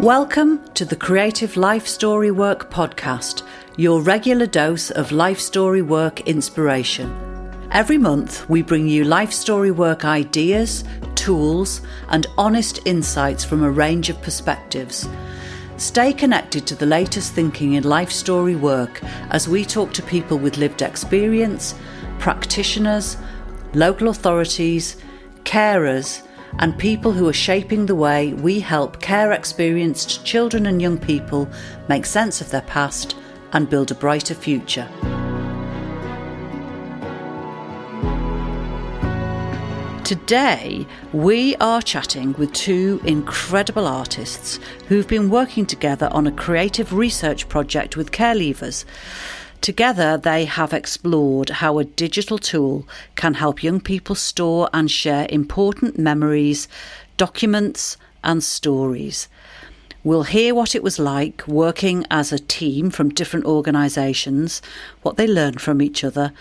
Welcome to the Creative Life Story Work podcast, your regular dose of life story work inspiration. Every month, we bring you life story work ideas, tools, and honest insights from a range of perspectives. Stay connected to the latest thinking in life story work as we talk to people with lived experience, practitioners, local authorities, carers, and people who are shaping the way we help care-experienced children and young people make sense of their past and build a brighter future. Today, we are chatting with two incredible artists who've been working together on a creative research project with care leavers. Together, they have explored how a digital tool can help young people store and share important memories, documents, and stories. We'll hear what it was like working as a team from different organisations, what they learned from each other,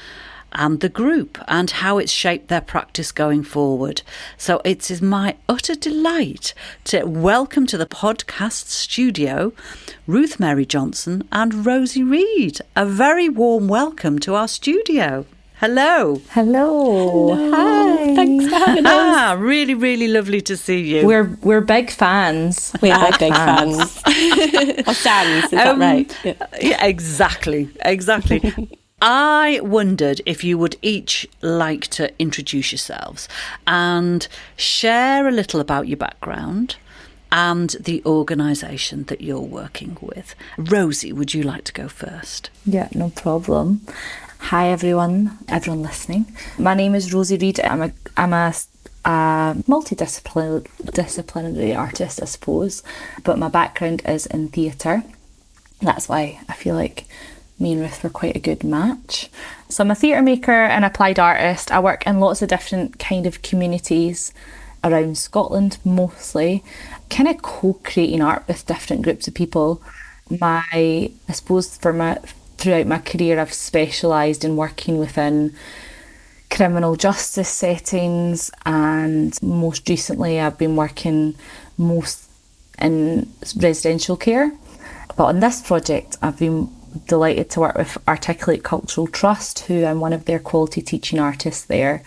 and the group, and how it's shaped their practice going forward. So it is my utter delight to welcome to the podcast studio Ruth Mary Johnson and Rosie Reid. A very warm welcome to our studio. Hello. Hello. Hi. Thanks for having us. Really, really lovely to see you. We're big fans. We are big fans. Or stands, is that right? Yeah, exactly. I wondered if you would each like to introduce yourselves and share a little about your background and the organisation that you're working with. Rosie, would you like to go first? Yeah, no problem. Hi everyone listening. My name is Rosie Reid. I'm a multidisciplinary artist, I suppose, but my background is in theatre. That's why I feel like me and Ruth were quite a good match. So I'm a theatre maker and applied artist. I work in lots of different kind of communities around Scotland mostly, kind of co-creating art with different groups of people. I suppose throughout my career I've specialised in working within criminal justice settings, and most recently I've been working most in residential care. But on this project I've been delighted to work with Articulate Cultural Trust, who I'm one of their quality teaching artists there,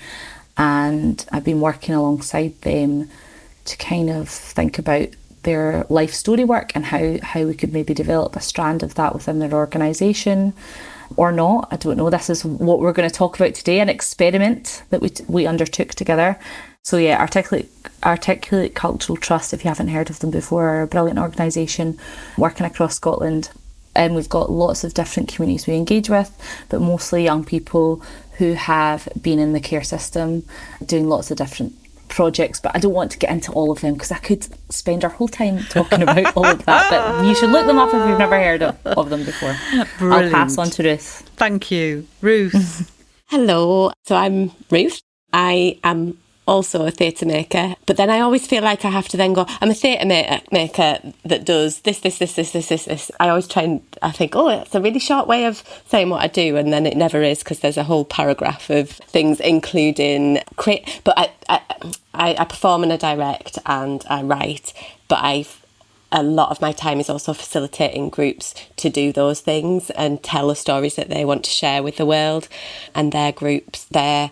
and I've been working alongside them to kind of think about their life story work and how we could maybe develop a strand of that within their organisation or not. I don't know. This is what we're going to talk about today, an experiment that we undertook together. So yeah, Articulate Cultural Trust, if you haven't heard of them before, are a brilliant organisation working across Scotland. And we've got lots of different communities we engage with, but mostly young people who have been in the care system, doing lots of different projects. But I don't want to get into all of them because I could spend our whole time talking about all of that. But you should look them up if you've never heard of them before. Brilliant. I'll pass on to Ruth. Thank you. Ruth. Hello. So I'm Ruth. I am also a theatre maker, but then I always feel like I have to then go, I'm a theatre maker that does this. I always try and I think, it's a really short way of saying what I do, and then it never is, because there's a whole paragraph of things, including but I perform and I direct and I write, but a lot of my time is also facilitating groups to do those things and tell the stories that they want to share with the world. And the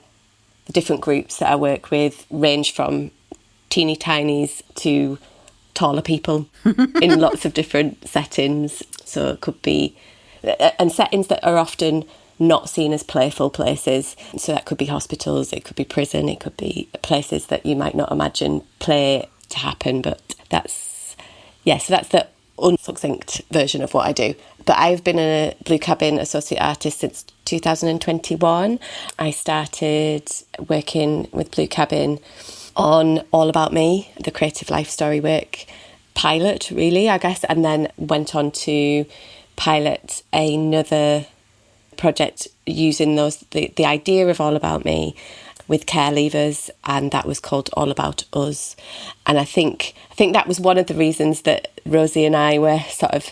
different groups that I work with range from teeny tinies to taller people in lots of different settings. So it could be, and settings that are often not seen as playful places. So that could be hospitals, it could be prison, it could be places that you might not imagine play to happen. But so that's the unsuccinct version of what I do. But I've been a Blue Cabin associate artist since 2021. I started working with Blue Cabin on All About Me, the creative life story work pilot, really, I guess, and then went on to pilot another project using the idea of All About Me with care leavers, and that was called All About Us. And I think that was one of the reasons that Rosie and I were sort of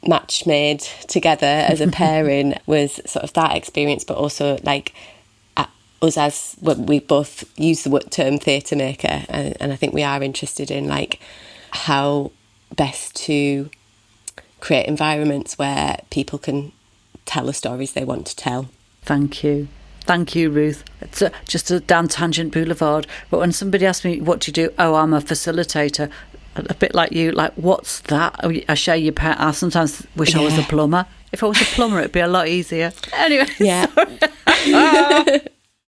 match made together as a pairing, was sort of that experience, but also like us as we both use the term theatre maker, and I think we are interested in like how best to create environments where people can tell the stories they want to tell. Thank you. Thank you, Ruth. It's just a down tangent boulevard. But when somebody asks me, what do you do? Oh, I'm a facilitator. A bit like you, like, what's that? I share your pet. I sometimes wish I was a plumber. If I was a plumber, it'd be a lot easier. Anyway,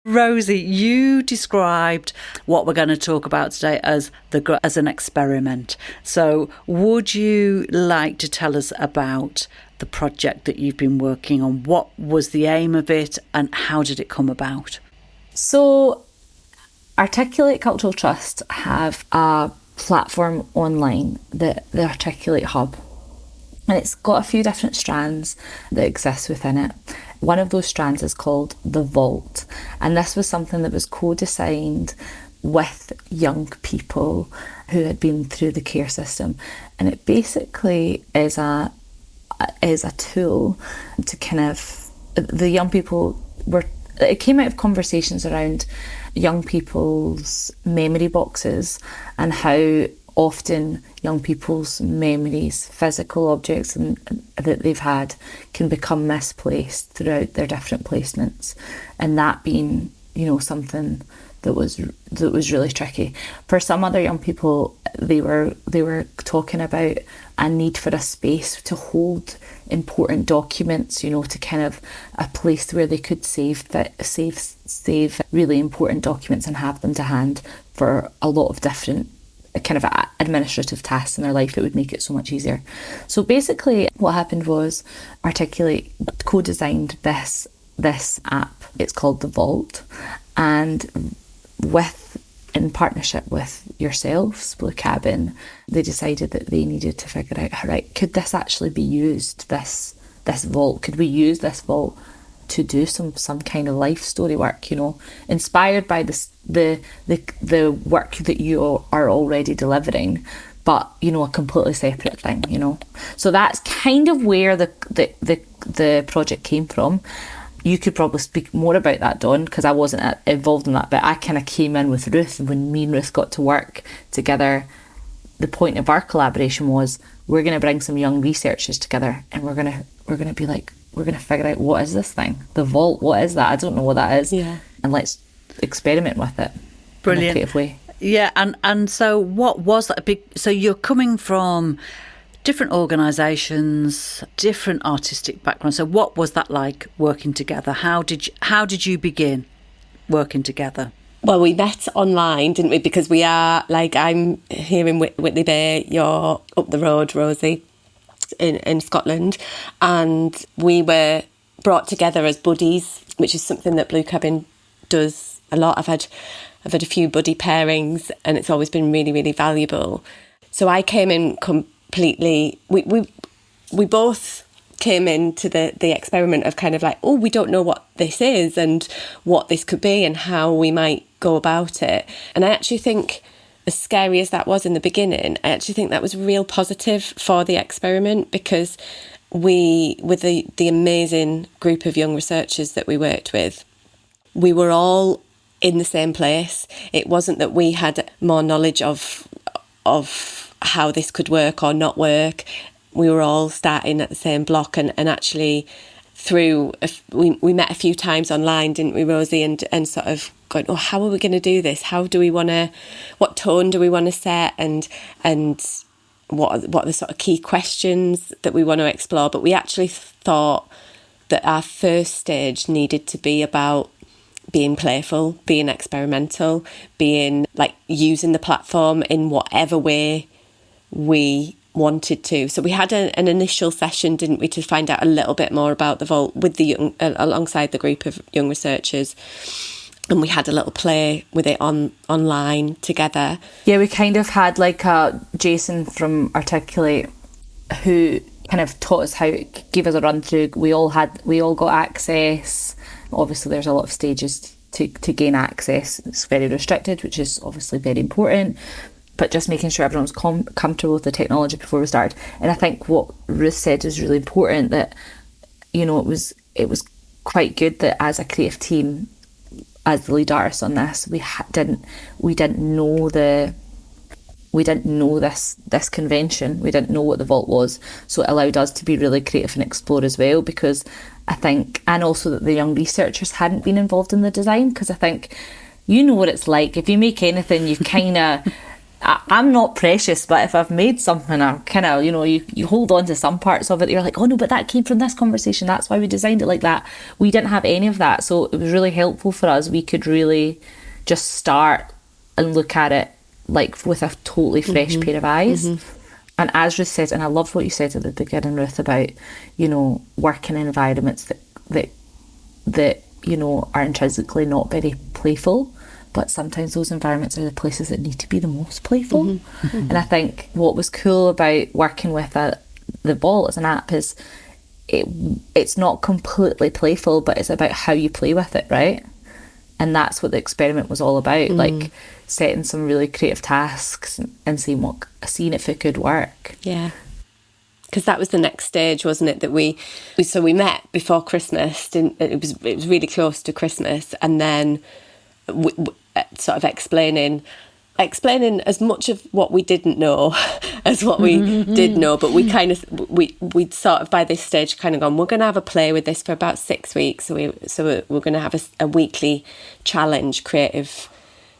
Rosie, you described what we're going to talk about today as an experiment. So would you like to tell us about the project that you've been working on? What was the aim of it and how did it come about? So Articulate Cultural Trust have a platform online, the Articulate Hub. And it's got a few different strands that exist within it. One of those strands is called The Vault. And this was something that was co-designed with young people who had been through the care system. And it basically is a tool to kind of, the young people it came out of conversations around young people's memory boxes and how often young people's memories, physical objects that they've had, can become misplaced throughout their different placements, and that being, something that was really tricky. For some other young people, they were talking about a need for a space to hold important documents, to kind of a place where they could save really important documents and have them to hand for a lot of different kind of administrative tasks in their life. It would make it so much easier. So basically what happened was Articulate co-designed this app. It's called The Vault, and in partnership with yourselves, Blue Cabin, they decided that they needed to figure out, right, could this actually be used, this vault? Could we use this vault to do some kind of life story work, inspired by the work that you are already delivering, but a completely separate thing, So that's kind of where the project came from. You could probably speak more about that, Dawn, because I wasn't involved in that, but I kind of came in with Ruth, and when me and Ruth got to work together, the point of our collaboration was we're going to bring some young researchers together, and we're going to be like, we're going to figure out, what is this thing? The Vault, what is that? I don't know what that is. Yeah. And let's experiment with it. Brilliant. In a creative way. Yeah, and so what was that so you're coming from different organisations, different artistic backgrounds. So what was that like working together? How did you begin working together? Well, we met online, didn't we? Because we are, I'm here in Whitley Bay, you're up the road, Rosie, in Scotland. And we were brought together as buddies, which is something that Blue Cabin does a lot. I've had a few buddy pairings, and it's always been really, really valuable. So I came in completely, we both came into the experiment of kind of like, we don't know what this is and what this could be and how we might go about it. And I actually think, as scary as that was in the beginning, I actually think that was real positive for the experiment, because we, with the amazing group of young researchers that we worked with, we were all in the same place. It wasn't that we had more knowledge of how this could work or not work. We were all starting at the same block, and actually we met a few times online, didn't we, Rosie, and sort of going, how are we going to do this? How do we want to, what tone do we want to set, and what are the sort of key questions that we want to explore? But we actually thought that our first stage needed to be about being playful, being experimental, being like using the platform in whatever way we wanted to. So we had an initial session, didn't we, to find out a little bit more about the Vault with alongside the group of young researchers, and we had a little play with it online together. Yeah, we kind of had Jason from Articulate, who kind of taught us gave us a run through. We all got access. Obviously there's a lot of stages to gain access. It's very restricted, which is obviously very important, but just making sure everyone was comfortable with the technology before we started. And I think what Ruth said is really important, that it was quite good that as a creative team, as the lead artists on this, we didn't know we didn't know this convention. We didn't know what the vault was. So it allowed us to be really creative and explore as well, because I think, and also that the young researchers hadn't been involved in the design, because I think, you know what it's like. If you make anything, you've kind of... I'm not precious, but if I've made something, I'm kind of, you hold on to some parts of it. You're like, oh no, but that came from this conversation. That's why we designed it like that. We didn't have any of that. So it was really helpful for us. We could really just start and look at it like with a totally fresh pair of eyes. And as Ruth said, and I loved what you said at the beginning, Ruth, about, working in environments that are intrinsically not very playful. But sometimes those environments are the places that need to be the most playful. And I think what was cool about working with the Vault as an app is it's not completely playful, but it's about how you play with it, right? And that's what the experiment was all about, like setting some really creative tasks and seeing if it could work. Yeah. Because that was the next stage, wasn't it? That we met before Christmas. It was really close to Christmas, and then sort of explaining as much of what we didn't know as what we did know, but we'd sort of by this stage kind of gone, we're going to have a play with this for about 6 weeks, so we're going to have a weekly creative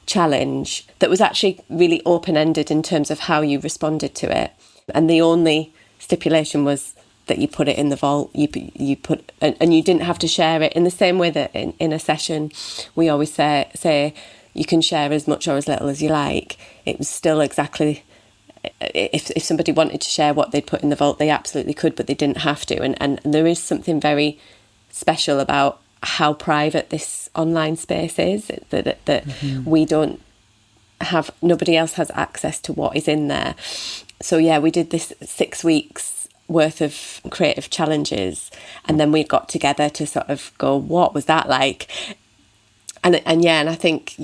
challenge that was actually really open-ended in terms of how you responded to it, and the only stipulation was that you put it in the vault. You put, and you didn't have to share it in the same way that in a session we always say you can share as much or as little as you like. It was still exactly, if somebody wanted to share what they'd put in the vault, they absolutely could, but they didn't have to. And there is something very special about how private this online space is, that we don't have, nobody else has access to what is in there. So yeah, we did this 6 weeks worth of creative challenges, and then we got together to sort of go, what was that like? And I think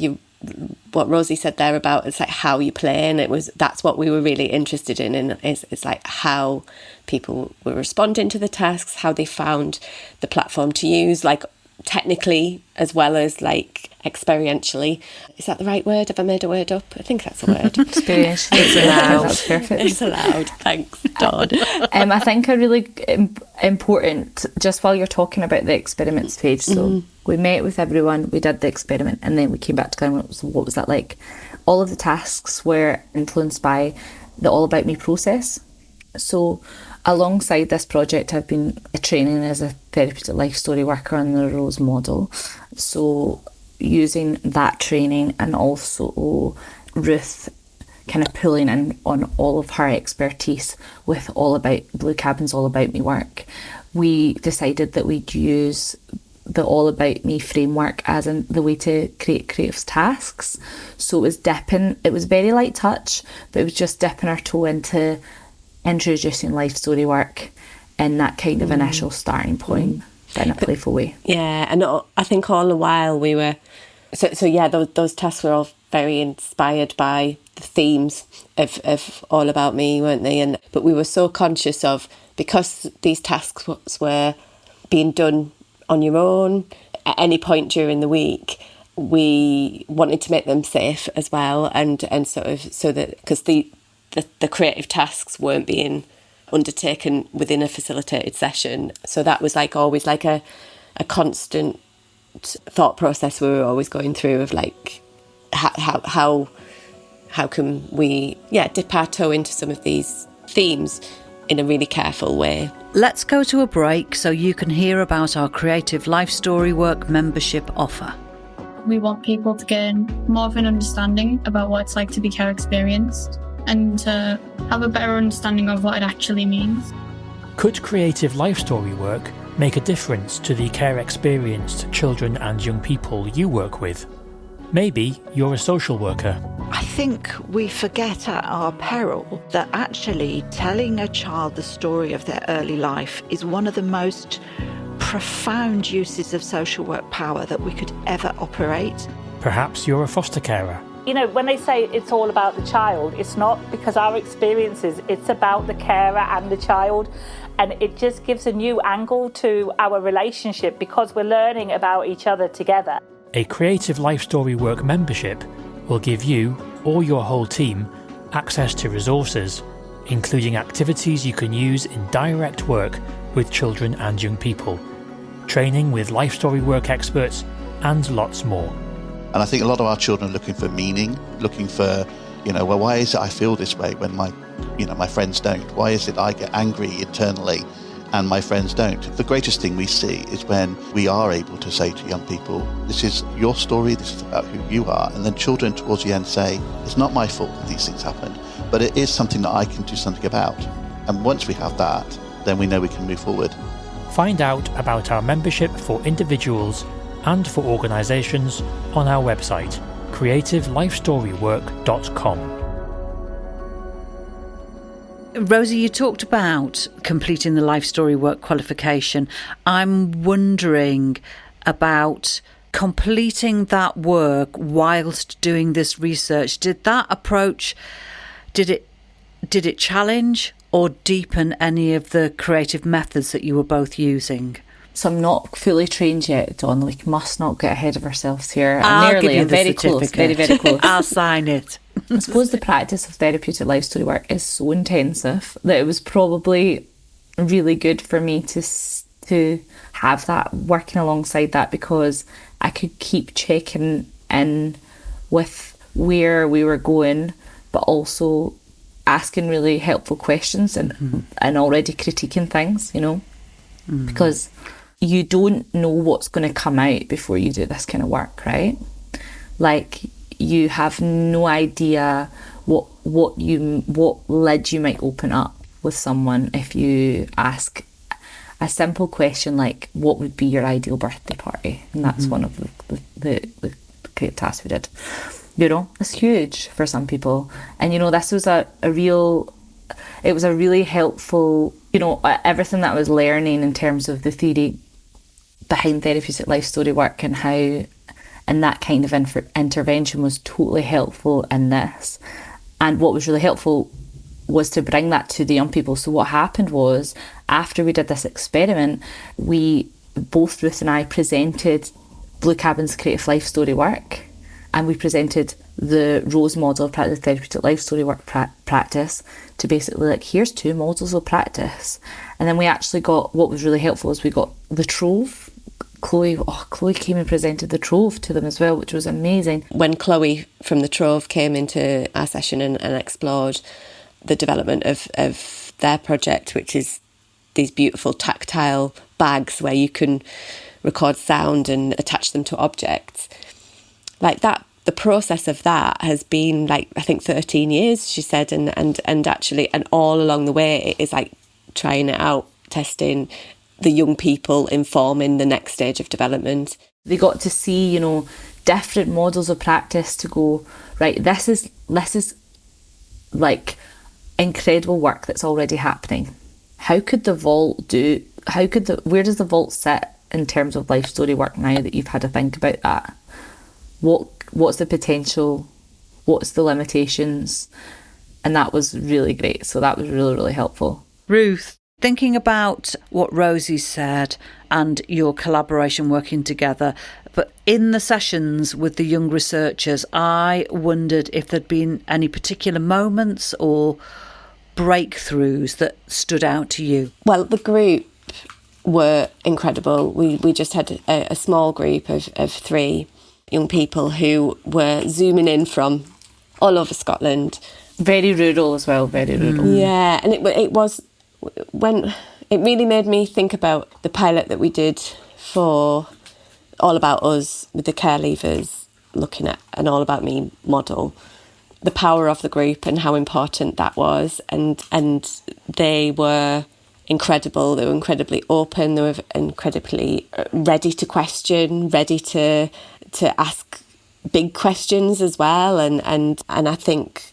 what Rosie said there about it's like how you play, and that's what we were really interested in, and it's like how people were responding to the tasks, how they found the platform to use, like technically as well as like experientially. Is that the right word? Have I made a word up? I think that's a word. Experientially. It's allowed. That's perfect. It's allowed. Thanks, Dawn. I think a really important, just while you're talking about the experiments page, so we met with everyone, we did the experiment, and then we came back together and what was that like? All of the tasks were influenced by the All About Me process. So alongside this project, I've been training as a therapeutic life story worker on the Rose model. So using that training, and also Ruth kind of pulling in on all of her expertise with Blue Cabin's All About Me work, we decided that we'd use the All About Me framework as the way to create creative tasks. So it was very light touch, but it was just dipping our toe into introducing life story work in that kind of initial starting point, but in a playful way. Yeah, and I think all the while we were... So yeah, those tasks were all very inspired by the themes of All About Me, weren't they? But we were so conscious of, because these tasks were being done on your own at any point during the week, we wanted to make them safe as well, and sort of so that, because the creative tasks weren't being undertaken within a facilitated session. So that was like always like a constant thought process we were always going through of like how can we dip our toe into some of these themes in a really careful way. Let's go to a break so you can hear about our Creative Life Story Work membership offer. We want people to gain more of an understanding about what it's like to be care experienced, and to have a better understanding of what it actually means. Could creative life story work make a difference to the care experienced children and young people you work with? Maybe you're a social worker. I think we forget at our peril that actually telling a child the story of their early life is one of the most profound uses of social work power that we could ever operate. Perhaps you're a foster carer. You know, when they say it's all about the child, it's not, because our experiences, it's about the carer and the child. And it just gives a new angle to our relationship because we're learning about each other together. A Creative Life Story Work membership will give you, or your whole team, access to resources, including activities you can use in direct work with children and young people, training with life story work experts, and lots more. And I think a lot of our children are looking for meaning, looking for, well, why is it I feel this way when my friends don't? Why is it I get angry internally and my friends don't? The greatest thing we see is when we are able to say to young people, this is your story, this is about who you are. And then children towards the end say, it's not my fault that these things happened, but it is something that I can do something about. And once we have that, then we know we can move forward. Find out about our membership for individuals and for organisations on our website, creativelifestorywork.com. Rosie, you talked about completing the Life Story Work qualification. I'm wondering about completing that work whilst doing this research. Did that approach, did it challenge or deepen any of the creative methods that you were both using? So I'm not fully trained yet, Dawn. We must not get ahead of ourselves here. I'm very close, very, very close. I'll sign it. I suppose the practice of therapeutic life story work is so intensive that it was probably really good for me to have that working alongside that, because I could keep checking in with where we were going, but also asking really helpful questions and already critiquing things, because you don't know what's going to come out before you do this kind of work, right? Like, you have no idea what lid you might open up with someone if you ask a simple question like, what would be your ideal birthday party? And that's one of the great tasks we did. It's huge for some people. And, this was it was a really helpful, everything that I was learning in terms of the theory behind therapeutic life story work and how, and that kind of intervention was totally helpful in this. And what was really helpful was to bring that to the young people. So what happened was, after we did this experiment, both Ruth and I presented Blue Cabin's creative life story work, and we presented the Rose model of practice, therapeutic life story work practice, to basically here's 2 models of practice. And then we actually got, what was really helpful is we got the Trove. Chloe came and presented the Trove to them as well, which was amazing. When Chloe from the Trove came into our session and explored the development of their project, which is these beautiful tactile bags where you can record sound and attach them to objects, like that, the process of that has been I think 13 years, she said, and actually, and all along the way it is trying it out, testing, the young people informing the next stage of development. They got to see, different models of practice to go, right, this is incredible work that's already happening. How could the vault where does the vault sit in terms of life story work now that you've had to think about that? What's the potential? What's the limitations? And that was really great. So that was really, really helpful. Ruth, thinking about what Rosie said and your collaboration working together, but in the sessions with the young researchers, I wondered if there'd been any particular moments or breakthroughs that stood out to you. Well, the group were incredible. We just had a small group of 3 young people who were zooming in from all over Scotland. Very rural as well, very rural. Yeah, and it was, when it really made me think about the pilot that we did for All About Us with the care leavers, looking at an All About Me model, the power of the group and how important that was. And they were incredible. They were incredibly open. They were incredibly ready to question, ready to ask big questions as well. And I think,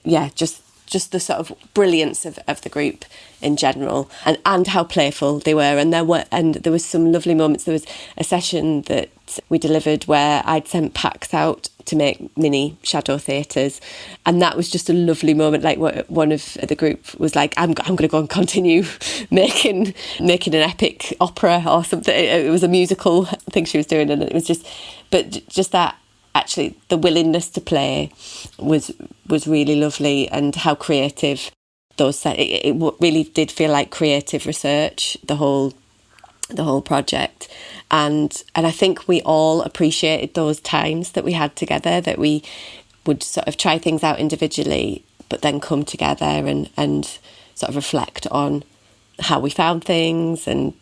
just the sort of brilliance of the group in general, and how playful they were. And there were some lovely moments. There was a session that we delivered where I'd sent packs out to make mini shadow theatres, and that was just a lovely moment. One of the group was like, I'm going to go and continue making an epic opera or something. It was a musical thing she was doing, and it was just that actually the willingness to play was really lovely, and how creative it really did feel like creative research, the whole project. And I think we all appreciated those times that we had together, that we would sort of try things out individually, but then come together and sort of reflect on how we found things, and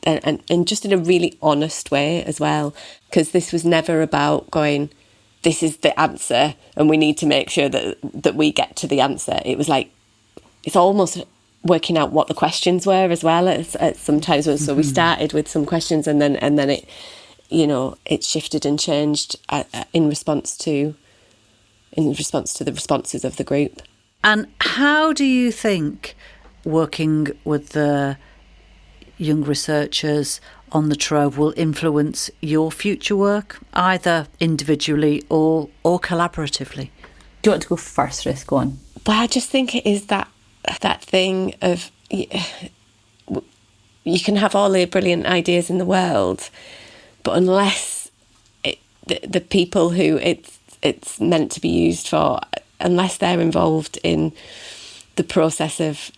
just in a really honest way as well. Because this was never about going, this is the answer and we need to make sure that we get to the answer. It was like, it's almost working out what the questions were as well at sometimes. So we started with some questions, and then it, it shifted and changed in response to the responses of the group. And how do you think working with the young researchers on the Trove will influence your future work, either individually or collaboratively? Do you want to go first, Ruth? Go on. But I just think it is that thing of, you can have all the brilliant ideas in the world, but unless the people who it's meant to be used for, unless they're involved in the process of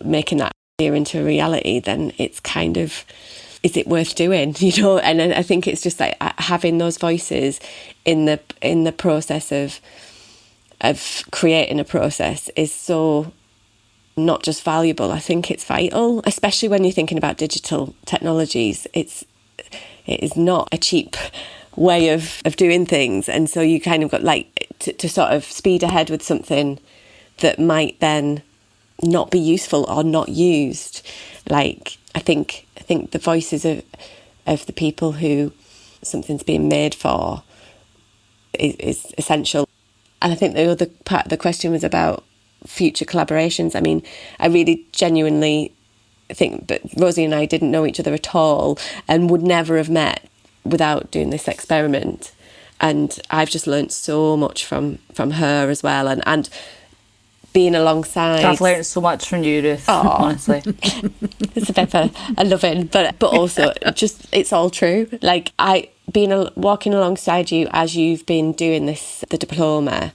making that idea into a reality, then it's kind of, is it worth doing? And I think it's just like having those voices in the process of creating a process is so not just valuable. I think it's vital, especially when you're thinking about digital technologies. It is not a cheap way of doing things, and so you kind of got like to sort of speed ahead with something that might then not be useful or not used. Like I think the voices of the people who something's being made for is essential. And I think the other part of the question was about future collaborations. I mean, I really genuinely think that Rosie and I didn't know each other at all and would never have met without doing this experiment. And I've just learnt so much from her as well, and being alongside. I've learnt so much from you, Ruth, honestly. It's a bit of a loving, but also just, it's all true. Like walking alongside you as you've been doing the diploma,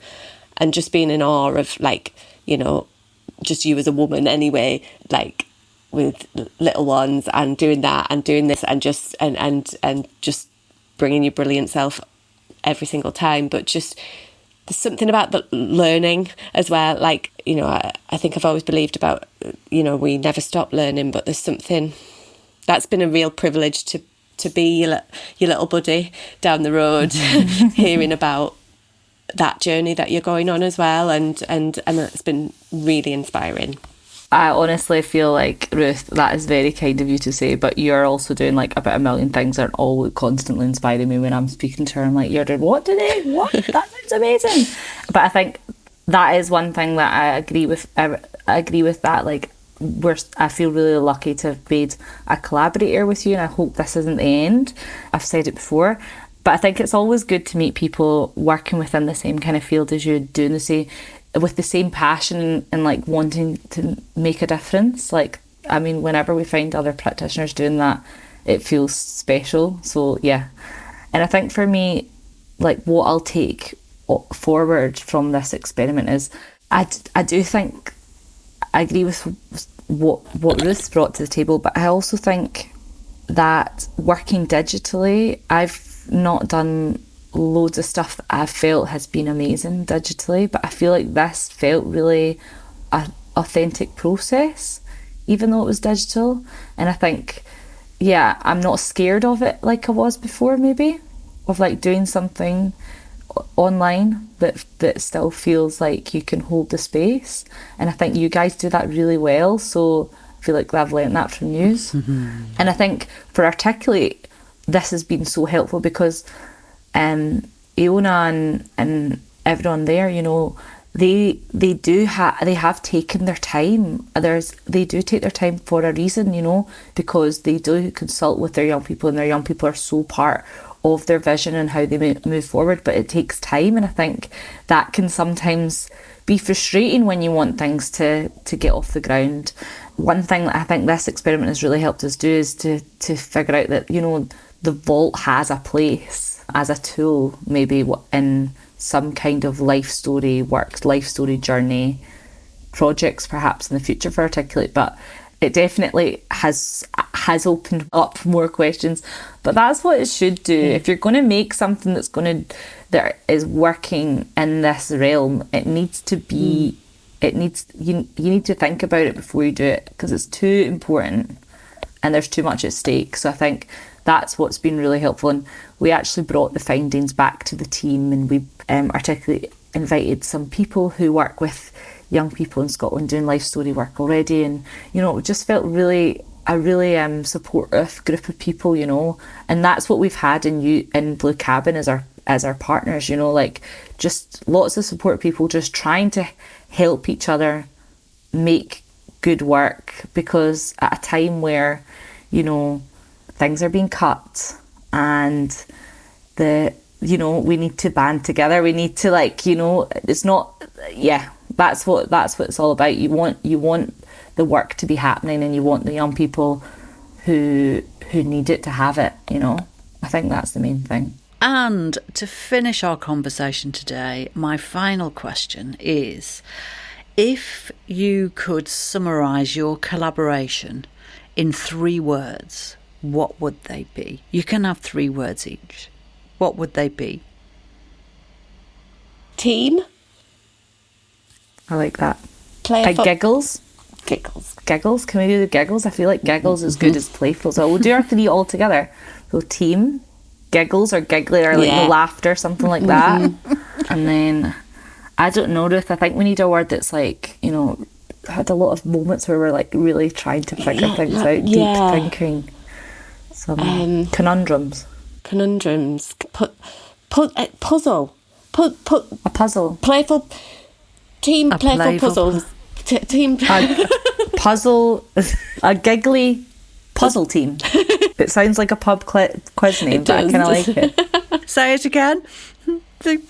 and just being in awe of, like, just you as a woman anyway, like with little ones, and doing that and doing this, and just and just bringing your brilliant self every single time. But just there's something about the learning as well. Like, I think I've always believed about, we never stop learning, but there's something that's been a real privilege to be your little buddy down the road, hearing about that journey that you're going on as well, and it's been really inspiring. I honestly feel like, Ruth, that is very kind of you to say, but you're also doing like about a million things that are all constantly inspiring me when I'm speaking to her. I'm like, you're doing what today? What? That sounds amazing. But I think that is one thing that I agree with. I agree with that. Like, I feel really lucky to have made a collaborator with you, and I hope this isn't the end. I've said it before, but I think it's always good to meet people working within the same kind of field as you, doing the same, with the same passion and like wanting to make a difference. Like, I mean, whenever we find other practitioners doing that, it feels special. So yeah. And I think for me, like, what I'll take forward from this experiment is I do think I agree with what Ruth brought to the table, but I also think that working digitally, I've not done loads of stuff that I've felt has been amazing digitally, but I feel like this felt really an authentic process, even though it was digital. And I think, yeah, I'm not scared of it like I was before, maybe, of like doing something online that still feels like you can hold the space. And I think you guys do that really well, so I feel like I've learnt that from you. And I think for Articulate, this has been so helpful because Iona and everyone there, they have taken their time. They do take their time for a reason, because they do consult with their young people, and their young people are so part of their vision and how they move forward. But it takes time, and I think that can sometimes be frustrating when you want things to get off the ground. One thing that I think this experiment has really helped us do is to figure out that, the vault has a place. as a tool, maybe in some kind of life story journey projects perhaps in the future for Articulate. But it definitely has opened up more questions. But that's what it should do. If you're going to make something that is working in this realm, it needs to be you need to think about it before you do it, because it's too important and there's too much at stake. So I think that's what's been really helpful. And we actually brought the findings back to the team, and we Articulate invited some people who work with young people in Scotland doing life story work already, and it just felt a really supportive group of people, and that's what we've had in Blue Cabin as our partners, like just lots of support people just trying to help each other make good work, because at a time where things are being cut and we need to band together, we need to it's not that's what it's all about. You want the work to be happening, and you want the young people who need it to have it. I think that's the main thing. And to finish our conversation today, my final question is, if you could summarise your collaboration in 3 words, what would they be? You can have 3 words each. What would they be? Team. I like that. Playful. Giggles. Giggles. Can we do the giggles? I feel like giggles is good as playful. So we'll do our 3 all together. So team, giggles or giggly, or like the laughter, something like that. And then, I don't know, Ruth, I think we need a word that's like, had a lot of moments where we're like really trying to figure things out, deep thinking. Some conundrums. Puzzle. A puzzle. Playful. Team playful puzzles. Team Puzzle. A giggly puzzle team. It sounds like a pub quiz name, but I kind of like it. Say it again. The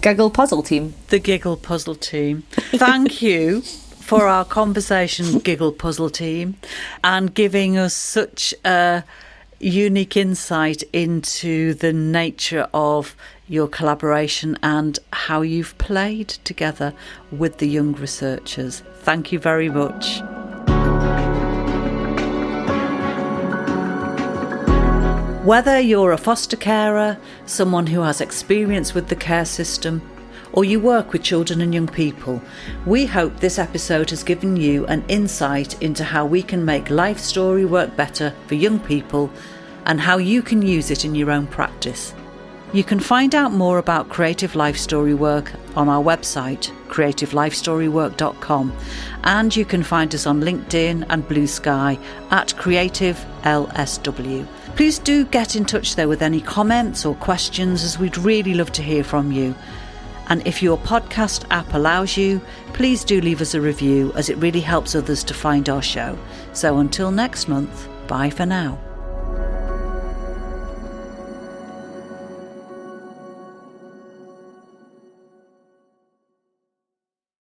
Giggle puzzle team. The Giggle Puzzle Team. Thank you for our conversation, Giggle Puzzle Team, and giving us such a unique insight into the nature of your collaboration and how you've played together with the young researchers. Thank you very much. Whether you're a foster carer, someone who has experience with the care system, or you work with children and young people, we hope this episode has given you an insight into how we can make life story work better for young people and how you can use it in your own practice. You can find out more about Creative Life Story Work on our website, creativelifestorywork.com, and you can find us on LinkedIn and Blue Sky at Creative LSW. Please do get in touch though with any comments or questions, as we'd really love to hear from you. And if your podcast app allows you, please do leave us a review, as it really helps others to find our show. So until next month, bye for now.